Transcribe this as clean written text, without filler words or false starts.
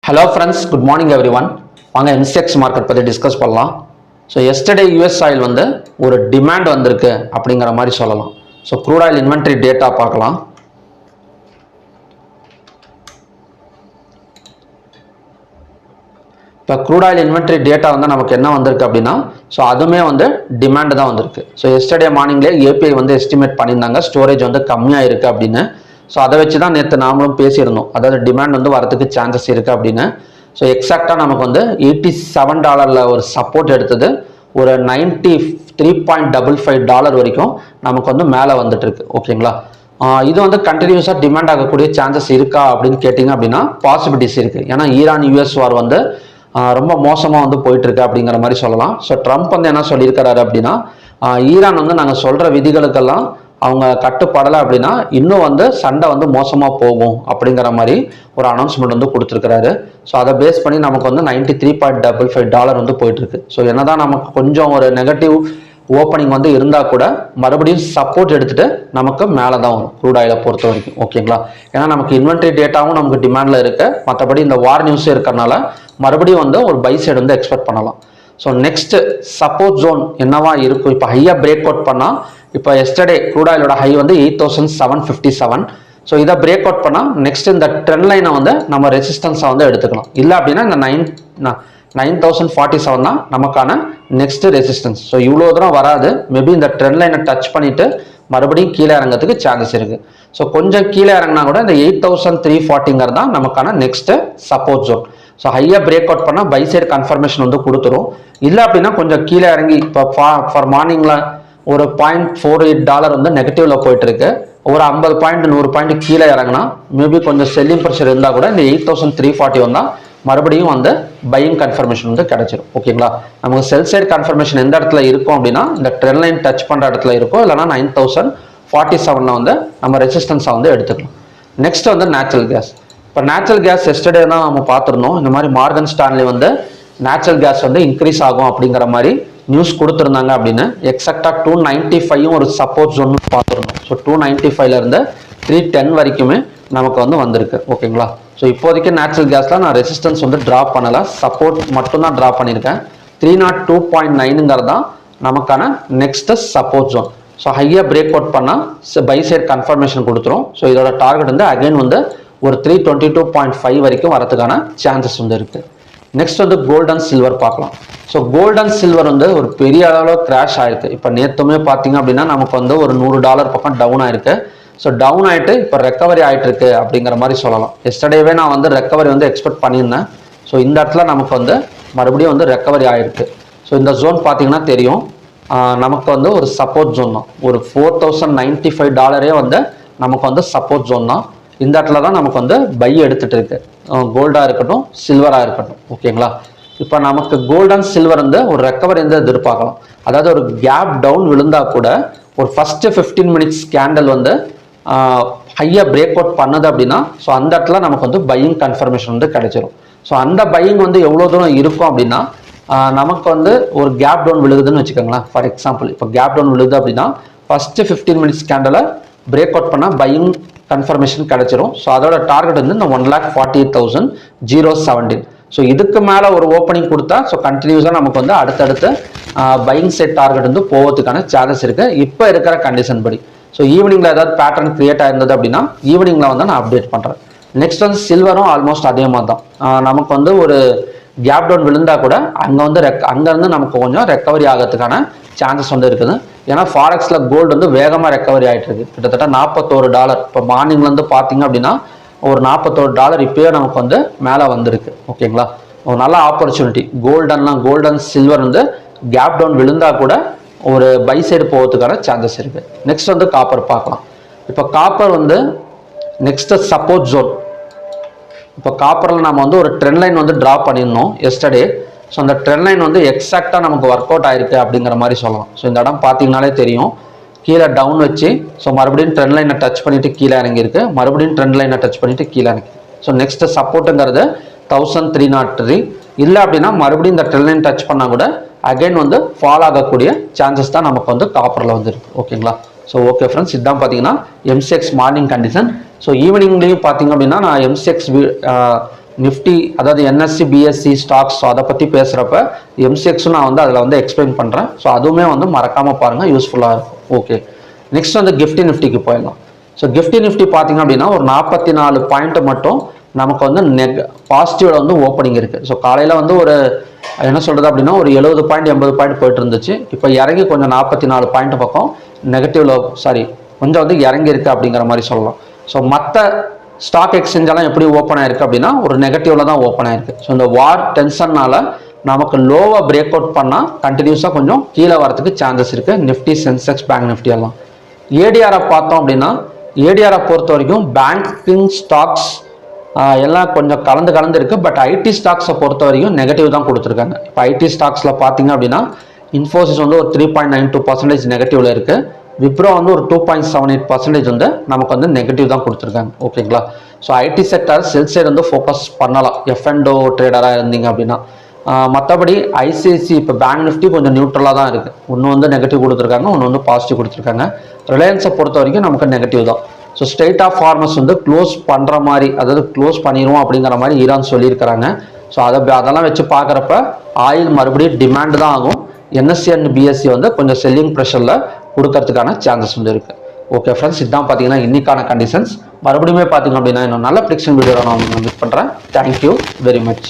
Hello friends, good morning everyone. வாங்க MCX market பத்தி discuss பண்ணலாம். ஸோ எஸ்டர்டே US ஆயில் வந்து ஒரு டிமாண்ட் வந்திருக்கு அப்படிங்கிற மாதிரி சொல்லலாம். So crude oil inventory data பார்க்கலாம். இப்போ க்ரூட் ஆயில் இன்வென்ட்ரி டேட்டா வந்து நமக்கு என்ன வந்திருக்கு அப்படின்னா, ஸோ அதுவுமே வந்து டிமாண்ட் தான் வந்திருக்கு. ஸோ எஸ்டர்டே மார்னிங்லேயே ஏபிஐ வந்து எஸ்டிமேட் பண்ணியிருந்தாங்க ஸ்டோரேஜ் வந்து கம்மியாக இருக்குது அப்படின்னு. ஸோ அதை வச்சு தான் நேற்று நாமளும் பேசியிருந்தோம், அதாவது டிமாண்ட் வந்து வரதுக்கு சான்சஸ் இருக்குது அப்படின்னு. ஸோ எக்ஸாக்டாக நமக்கு வந்து $87 ஒரு சப்போர்ட் எடுத்தது, ஒரு $93.55 வரைக்கும் நமக்கு வந்து மேலே வந்துட்டு இருக்கு. ஓகேங்களா, இது வந்து கண்டினியூஸாக டிமாண்ட் ஆகக்கூடிய சான்சஸ் இருக்கா அப்படின்னு கேட்டிங்க அப்படின்னா பாசிபிலிட்டிஸ் இருக்குது. ஏன்னா ஈரான் US வார் வந்து ரொம்ப மோசமாக வந்து போயிட்டு இருக்கு அப்படிங்கிற மாதிரி சொல்லலாம். ஸோ ட்ரம்ப் வந்து என்ன சொல்லியிருக்கிறாரு அப்படின்னா, ஈரான் வந்து நாங்கள் சொல்கிற விதிகளுக்கெல்லாம் அவங்க கட்டுப்படலை அப்படின்னா இன்னும் வந்து சண்டை வந்து மோசமாக போகும் அப்படிங்கிற மாதிரி ஒரு அனௌன்ஸ்மெண்ட் வந்து கொடுத்துருக்கிறாரு. ஸோ அதை பேஸ் பண்ணி நமக்கு வந்து $93.55 வந்து போயிட்டுருக்கு. ஸோ என்னதான் நமக்கு கொஞ்சம் ஒரு நெகட்டிவ் ஓப்பனிங் வந்து இருந்தால் கூட மறுபடியும் சப்போர்ட் எடுத்துகிட்டு நமக்கு மேலே தான் வரும் க்ரூட் ஆயிலை பொறுத்த வரைக்கும். ஓகேங்களா, ஏன்னா நமக்கு இன்வென்ட்ரி டேட்டாவும் நமக்கு டிமாண்டில் இருக்கு, மற்றபடி இந்த வார் நியூஸும் இருக்கிறனால மறுபடியும் வந்து ஒரு பை சைடு வந்து எக்ஸ்பெக்ட் பண்ணலாம். ஸோ நெக்ஸ்ட் சப்போர்ட் ஜோன் என்னவா இருக்கும்? இப்போ ஹையாக பிரேக் அவுட் பண்ணால், இப்போ எஸ்டர்டே க்ரூட் ஆயிலோட ஹை வந்து 8757. ஸோ இதை பிரேக் அவுட் பண்ணால் நெக்ஸ்ட் இந்த ட்ரெண்ட் லைனை வந்து நம்ம ரெசிஸ்டன்ஸாக வந்து எடுத்துக்கலாம். இல்லை அப்படின்னா இந்த 9047 தான் நமக்கான நெக்ஸ்ட் ரெசிஸ்டன்ஸ். ஸோ இவ்வளோ தூரம் வராது, மேபி இந்த ட்ரெண்ட் லைனை டச் பண்ணிட்டு மறுபடியும் கீழே இறங்கிறதுக்கு சான்சஸ் இருக்குது. ஸோ கொஞ்சம் கீழே இறங்கினா கூட இந்த 8340 தான் நமக்கான நெக்ஸ்ட் சப்போர்ட் ஜோன். ஸோ ஹையாக பிரேக் அவுட் பண்ணால் பை சைடு கன்ஃபர்மேஷன் வந்து கொடுத்துரும். இல்லை அப்படின்னா கொஞ்சம் கீழே இறங்கி இப்போ ஃபார் மார்னிங்கில் ஒரு $0.48 வந்து நெகட்டிவ்ல போயிட்டு இருக்கு. ஒரு 50 பாயிண்ட் 100 பாயிண்ட் கீழே இறங்கினா மேபி கொஞ்சம் செல்லிங் ப்ரெஷர் இருந்தால் கூட இந்த 8340 வந்தால் மறுபடியும் வந்து பையிங் கன்ஃபர்மேஷன் வந்து கிடைச்சிடும். ஓகேங்களா, நமக்கு செல் சைடு கன்ஃபர்மேஷன் எந்த இடத்துல இருக்கும் அப்படின்னா இந்த ட்ரெண்ட் லைன் டச் பண்ணுற இடத்துல இருக்கும், இல்லைனா 9047 வந்து நம்ம ரெசிஸ்டன்ஸாக வந்து எடுத்துக்கலாம். நெக்ஸ்ட் வந்து நேச்சுரல் கேஸ். இப்போ நேச்சுரல் கேஸ் எஸ்டர்டே தான் நம்ம பார்த்துருந்தோம், இந்த மாதிரி மார்கன் ஸ்டான்லி வந்து நேச்சுரல் கேஸ் வந்து இன்க்ரீஸ் ஆகும் அப்படிங்கிற மாதிரி நியூஸ் கொடுத்துருந்தாங்க அப்படின்னு. எக்ஸாக்டாக 295 ஒரு சப்போர்ட் ஜோன் பார்த்துருந்தோம். ஸோ 295 இருந்து 310 வரைக்குமே நமக்கு வந்து வந்திருக்கு. ஓகேங்களா, ஸோ இப்போதைக்கு நேச்சுரல் கேஸில் நான் ரெசிஸ்டன்ஸ் வந்து ட்ராப் பண்ணலை, சப்போர்ட் மட்டும் தான் ட்ராப் பண்ணியிருக்கேன். 302.9 தான் நமக்கான நெக்ஸ்ட் சப்போர்ட் ஜோன். ஸோ ஹையாக பிரேக் அவுட் பண்ணால் பை சைட் கன்ஃபர்மேஷன் கொடுத்துரும். ஸோ இதோட டார்கெட் வந்து அகைன் வந்து ஒரு 322.5 வரைக்கும் வரதுக்கான சான்சஸ் வந்து இருக்குது. நெக்ஸ்ட் வந்து கோல்ட் அண்ட் சில்வர் பார்க்கலாம். ஸோ கோல்ட் அண்ட் சில்வர் வந்து ஒரு பெரிய அளவில் கிராஷ் ஆயிருக்கு. இப்போ நேற்றுமே பார்த்தீங்க அப்படின்னா நமக்கு வந்து ஒரு $100 பக்கம் டவுன் ஆயிருக்கு. ஸோ டவுன் ஆகிட்டு இப்போ ரெக்கவரி ஆகிட்டு இருக்கு அப்படிங்கிற மாதிரி சொல்லலாம். எஸ்டர்டேவே நான் வந்து ரெக்கவரி வந்து எக்ஸ்பெக்ட் பண்ணியிருந்தேன். ஸோ இந்த இடத்துல நமக்கு வந்து மறுபடியும் வந்து ரெக்கவரி ஆகிருக்கு. ஸோ இந்த ஜோன் பார்த்தீங்கன்னா தெரியும், நமக்கு வந்து ஒரு சப்போர்ட் ஜோன் தான். ஒரு $4095 வந்து நமக்கு வந்து சப்போர்ட் ஜோன் தான். இந்த இடத்துல தான் நமக்கு வந்து பை எடுத்துட்டு இருக்கு, கோல்டாக இருக்கட்டும் சில்வராக இருக்கட்டும். ஓகேங்களா, இப்போ நமக்கு கோல்ட் அண்ட் சில்வர் வந்து ஒரு ரெக்கவரி வந்து எதிர்பார்க்கலாம். அதாவது ஒரு கேப் டவுன் விழுந்தா கூட ஒரு ஃபர்ஸ்ட் 15 மினிட்ஸ் கேண்டல் வந்து ஹையாக பிரேக் அவுட் பண்ணது அப்படின்னா ஸோ அந்த இடத்துல நமக்கு வந்து பையிங் கன்ஃபர்மேஷன் வந்து கிடைச்சிரும். ஸோ அந்த பையிங் வந்து எவ்வளோ தூரம் இருக்கும் அப்படின்னா, நமக்கு வந்து ஒரு கேப் டவுன் விழுகுதுன்னு வச்சுக்கோங்களேன். ஃபார் எக்ஸாம்பிள் இப்போ கேப் டவுன் விழுது அப்படின்னா ஃபர்ஸ்ட் 15 மினிட்ஸ் கேண்டலை பிரேக் அவுட் பண்ணால் பையிங் கன்ஃபர்மேஷன் கிடைச்சிரும். ஸோ அதோட டார்கெட் வந்து இந்த 1,48,017. ஸோ இதுக்கு மேலே ஒரு ஓப்பனிங் கொடுத்தா ஸோ கண்டினியூஸாக நமக்கு வந்து அடுத்தடுத்து பையிங் செட் டார்கெட் வந்து போகிறதுக்கான சான்சஸ் இருக்குது இப்போ இருக்கிற கண்டிஷன் படி. ஸோ ஈவினிங்கில் ஏதாவது பேட்டர்ன் கிரியேட் ஆயிருந்தது அப்படின்னா ஈவினிங்கில் வந்து நான் அப்டேட் பண்ணுறேன். நெக்ஸ்ட் வந்து சில்வரும் ஆல்மோஸ்ட் அதே மாதிரி தான். நமக்கு வந்து ஒரு கேப் டவுன் விழுந்தா கூட அங்கே வந்து அங்கேருந்து நமக்கு கொஞ்சம் ரெக்கவரி ஆகிறதுக்கான சான்சஸ் வந்து இருக்குது. ஏன்னா ஃபாரெக்ஸில் கோல்டு வந்து வேகமாக ரெக்கவரி ஆகிட்டு இருக்கு. கிட்டத்தட்ட $41. இப்போ மார்னிங்லேருந்து பார்த்தீங்க அப்படின்னா ஒரு $41 இப்போயே நமக்கு வந்து மேலே வந்திருக்கு. ஓகேங்களா, ஒரு நல்ல ஆப்பர்ச்சுனிட்டி. கோல்டு அண்ட் சில்வர் வந்து கேப் டவுன் விழுந்தா கூட ஒரு பை சைடு போகிறதுக்கான சான்சஸ் இருக்குது. நெக்ஸ்ட் வந்து காப்பர் பார்க்கலாம். இப்போ காப்பர் வந்து நெக்ஸ்ட் சப்போர்ட் ஜோன். இப்போ காப்பரில் நம்ம வந்து ஒரு ட்ரெண்ட் லைன் வந்து ட்ராப் பண்ணியிருந்தோம் எஸ்டர்டே. ஸோ அந்த ட்ரெண்ட் லைன் வந்து எக்ஸாக்டாக நமக்கு ஒர்க் அவுட் ஆயிருக்கு அப்படிங்கிற மாதிரி சொல்லலாம். ஸோ இந்த இடம் பார்த்தீங்கனாலே தெரியும், கீழே டவுன் வச்சு ஸோ மறுபடியும் ட்ரெண்ட் லைனை டச் பண்ணிட்டு கீழே இறங்கியிருக்கு, மறுபடியும் ட்ரெண்ட் லைனை டச் பண்ணிட்டு கீழே இறங்கி. ஸோ நெக்ஸ்ட் சப்போர்ட்டுங்கிறது 1303. இல்லை அப்படின்னா மறுபடியும் இந்த ட்ரெண்ட் லைன் டச் பண்ணால் கூட அகைன் வந்து ஃபால் ஆகக்கூடிய சான்சஸ் தான் நமக்கு வந்து காப்பரில் வந்து இருக்கு. ஓகேங்களா, ஸோ ஓகே ஃப்ரெண்ட்ஸ், இதுதான் பார்த்தீங்கன்னா MCX மார்னிங் கண்டிஷன். ஸோ ஈவினிங்லேயும் பார்த்தீங்க அப்படின்னா நான் MCX நிஃப்டி அதாவது என்எஸ்சி பிஎஸ்சி ஸ்டாக்ஸ் அதை பற்றி பேசுகிறப்ப எம்சிஎக்ஸும் நான் வந்து அதில் வந்து எக்ஸ்பிளைன் பண்ணுறேன். ஸோ அதுவுமே வந்து மறக்காமல் பாருங்கள், யூஸ்ஃபுல்லாக இருக்கும். ஓகே, நெக்ஸ்ட் வந்து கிஃப்டி நிஃப்டிக்கு போயிடலாம். ஸோ கிஃப்டி நிஃப்டி பார்த்தீங்க அப்படின்னா ஒரு 44 பாயிண்ட் மட்டும் நமக்கு வந்து பாசிட்டிவில் வந்து ஓப்பனிங் இருக்குது. ஸோ காலையில் வந்து ஒரு என்ன சொல்கிறது அப்படின்னா ஒரு 70 பாயிண்ட் 80 பாயிண்ட் போயிட்டு இருந்துச்சு. இப்போ இறங்கி கொஞ்சம் 44 பாயிண்ட் பக்கம் நெகட்டிவில் கொஞ்சம் வந்து இறங்கி இருக்குது அப்படிங்கிற மாதிரி சொல்லலாம். ஸோ மற்ற ஸ்டாக் எக்ஸ்சேஞ்செல்லாம் எப்படி ஓப்பன் ஆயிருக்கு அப்படின்னா ஒரு நெகட்டிவ்ல தான் ஓப்பன் ஆயிருக்கு. ஸோ இந்த வார் டென்ஷன்னால நமக்கு லோவாக பிரேக் அவுட் பண்ணால் கண்டினியூஸாக கொஞ்சம் கீழே வரதுக்கு சான்சஸ் இருக்குது நிஃப்டி, சென்செக்ஸ், பேங்க் நிஃப்டி எல்லாம். ஏடிஆரை பார்த்தோம் அப்படின்னா ஏடிஆரை பொறுத்த வரைக்கும் பேங்கிங் ஸ்டாக்ஸ் எல்லாம் கொஞ்சம் கலந்து இருக்குது. பட் ஐடி ஸ்டாக்ஸை பொறுத்த வரைக்கும் நெகட்டிவ் தான் கொடுத்துருக்காங்க. இப்போ ஐடி ஸ்டாக்ஸில் பார்த்தீங்க அப்படின்னா இன்ஃபோசிஸ் வந்து ஒரு 3.92% நெகட்டிவ்ல இருக்குது. விப்ரோ வந்து ஒரு 2.78% வந்து நமக்கு வந்து நெகட்டிவ் தான் கொடுத்துருக்காங்க. ஓகேங்களா? So IT sector sell side வந்து ஃபோக்கஸ் பண்ணலாம் எஃப்என்டோ ட்ரேடராக இருந்தீங்க அப்படின்னா. மற்றபடி ஐசிஐசி இப்போ பேங்க் நிஃப்டி கொஞ்சம் நியூட்ரலாக தான் இருக்குது. ஒன்று வந்து நெகட்டிவ் கொடுத்துருக்காங்க, ஒன்று வந்து பாசிட்டிவ் கொடுத்துருக்காங்க. ரிலையன்ஸை பொறுத்த வரைக்கும் நமக்கு நெகட்டிவ் தான். ஸோ ஸ்டேட் ஆஃப் ஃபார்மர்ஸ் வந்து க்ளோஸ் பண்ணுற மாதிரி, அதாவது க்ளோஸ் பண்ணிடுவோம் அப்படிங்கிற மாதிரி ஈரான் சொல்லியிருக்கிறாங்க. ஸோ அதெல்லாம் வச்சு பார்க்குறப்ப ஆயில் மறுபடியும் டிமாண்ட் தான் ஆகும். என்எஸ்சி அண்ட் பிஎஸ்சி வந்து கொஞ்சம் செல்லிங் ப்ரெஷரில் கொடுக்கறதுக்கான சான்சஸ் வந்து இருக்குது. ஓகே ஃப்ரெண்ட்ஸ், இதுதான் பார்த்தீங்கன்னா இன்னைக்கான கண்டிஷன்ஸ். மறுபடியும் பார்த்தீங்க அப்படின்னா இன்னும் நல்ல ப்ரிடிக்ஷன் வீடியோ நான் மீட் பண்ணுறேன். Thank you very much.